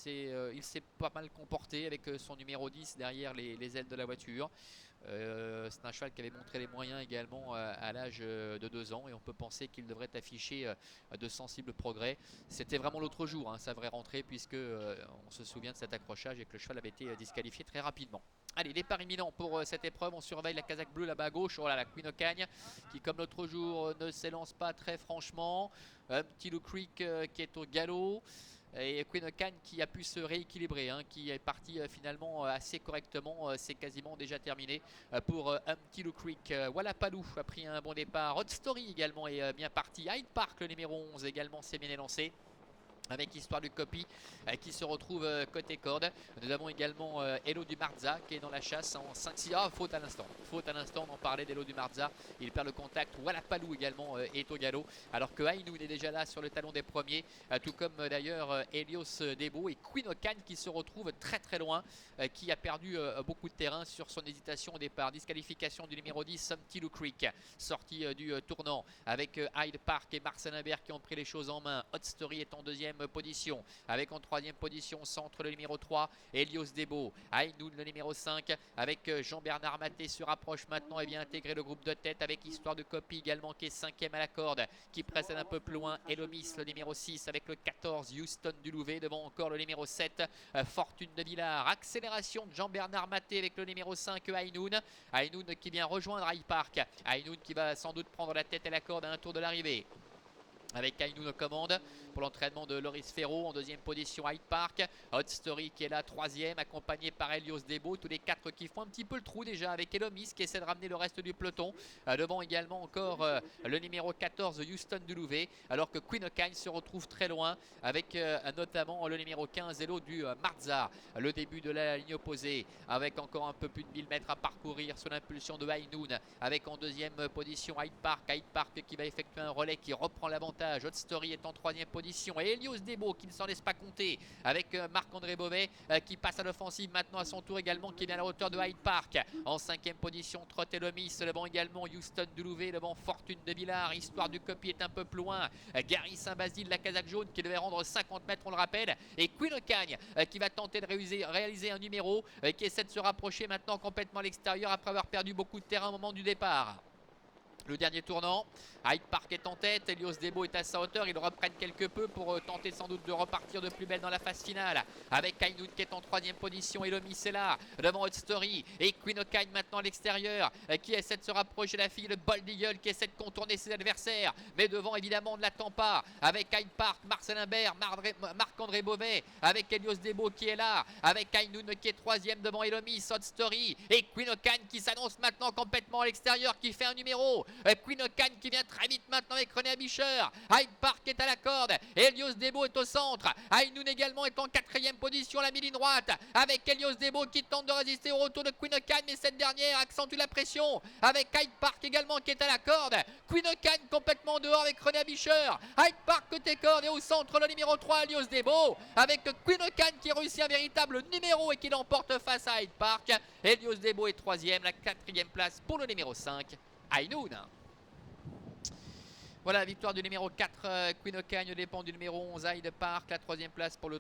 il s'est pas mal comporté avec son numéro 10 derrière les ailes de la voiture. C'est un cheval qui avait montré les moyens également à l'âge de 2 ans et on peut penser qu'il devrait afficher de sensibles progrès. C'était vraiment l'autre jour, hein, sa vraie rentrée puisque on se souvient de cet accrochage et que le cheval avait été disqualifié très rapidement. Allez, départ imminent pour cette épreuve. On surveille la casaque bleue là-bas à gauche. Oh là, la Queen Ocagne qui, comme l'autre jour, ne s'élance pas très franchement. Un petit Lou Creek qui est au galop. Et Queen Ocagne qui a pu se rééquilibrer, hein, qui est parti finalement assez correctement. C'est quasiment déjà terminé pour un petit Lou Creek. Wallapaloo a pris un bon départ. Hot Story également est bien parti. Hyde Park, le numéro 11, également s'est bien élancé, avec Histoire du Copy qui se retrouve côté corde. Nous avons également Hello du Marza qui est dans la chasse en 5-6. Ah, faute à l'instant. Faute à l'instant, on en parlait d'Hello du Marza. Il perd le contact. Wallapaloo également est au galop. Alors que Ainoun est déjà là sur le talon des premiers. Tout comme d'ailleurs Helios Debo et Queen Ocagne qui se retrouve très très loin. Qui a perdu beaucoup de terrain sur son hésitation au départ. Disqualification du numéro 10, Some Lou Creek. Sortie du tournant avec Hyde Park et Marcel Imbert qui ont pris les choses en main. Hot Story est en deuxième position, avec en troisième position centre le numéro 3 Helios Debo, Ainoun le numéro 5 avec Jean-Bernard Maté se rapproche maintenant et vient intégrer le groupe de tête avec Histoire de Copy également qui est cinquième à la corde, qui précède un peu plus loin Elomis le numéro 6 avec le 14 Houston du Louvet, devant encore le numéro 7 Fortune de Villard. Accélération de Jean-Bernard Maté avec le numéro 5 Ainoun qui vient rejoindre Hyde Park, Ainoun qui va sans doute prendre la tête et la corde à un tour de l'arrivée, avec Ainoun aux commandes pour l'entraînement de Loris Ferro. En deuxième position Hyde Park, Hot Story qui est là troisième, accompagné par Helios Debo, tous les quatre qui font un petit peu le trou déjà, avec Elomis qui essaie de ramener le reste du peloton, devant également encore le numéro 14 Houston du Louvet, alors que Queen Ocagne se retrouve très loin avec notamment le numéro 15 Hello du Marza. Le début de la ligne opposée avec encore un peu plus de 1000 mètres à parcourir sous l'impulsion de Ainoun, avec en deuxième position Hyde Park qui va effectuer un relais, qui reprend l'avantage. Hot Story est en troisième position et Helios Debo qui ne s'en laisse pas compter avec Marc-André Beauvais qui passe à l'offensive maintenant à son tour également, qui est à la hauteur de Hyde Park. En cinquième position Trot et Lomis, devant également Houston du Louvet, devant Fortune de Villard. Histoire du Copy est un peu plus loin, Gary Saint-Basile, la casaque jaune qui devait rendre 50 mètres on le rappelle, et Queen Ocagne qui va tenter de réaliser un numéro, qui essaie de se rapprocher maintenant complètement à l'extérieur après avoir perdu beaucoup de terrain au moment du départ. Le dernier tournant, Hyde Park est en tête, Helios Debo est à sa hauteur, ils reprennent quelque peu pour tenter sans doute de repartir de plus belle dans la phase finale, avec Ainoun qui est en troisième position et Lomis est là, devant Hot Story, et Queen Ocagne maintenant à l'extérieur, qui essaie de se rapprocher de la fille, le Bold Eagle qui essaie de contourner ses adversaires, mais devant évidemment on ne l'attend pas, avec Hyde Park, Marcel Imbert, Marc-André Beauvais, avec Helios Debo qui est là, avec Ainoun qui est troisième devant Elomis, Hot Story, et Queen Ocagne qui s'annonce maintenant complètement à l'extérieur, qui fait un numéro. Queen Ocagne qui vient très vite maintenant avec René Abicher. Hyde Park est à la corde, Helios Debo est au centre, Ainoun également est en quatrième position à la mi-ligne droite, avec Helios Debo qui tente de résister au retour de Queen Ocagne, mais cette dernière accentue la pression, avec Hyde Park également qui est à la corde, Queen Ocagne complètement en dehors avec René Abicher, Hyde Park côté corde et au centre le numéro 3 Helios Debo, avec Queen Ocagne qui réussit un véritable numéro et qui l'emporte face à Hyde Park. Helios Debo est troisième, la quatrième place pour le numéro 5 Ainoun. Voilà la victoire du numéro 4 Queen Ocagne dépend du numéro 11 Hyde Park, la troisième place pour le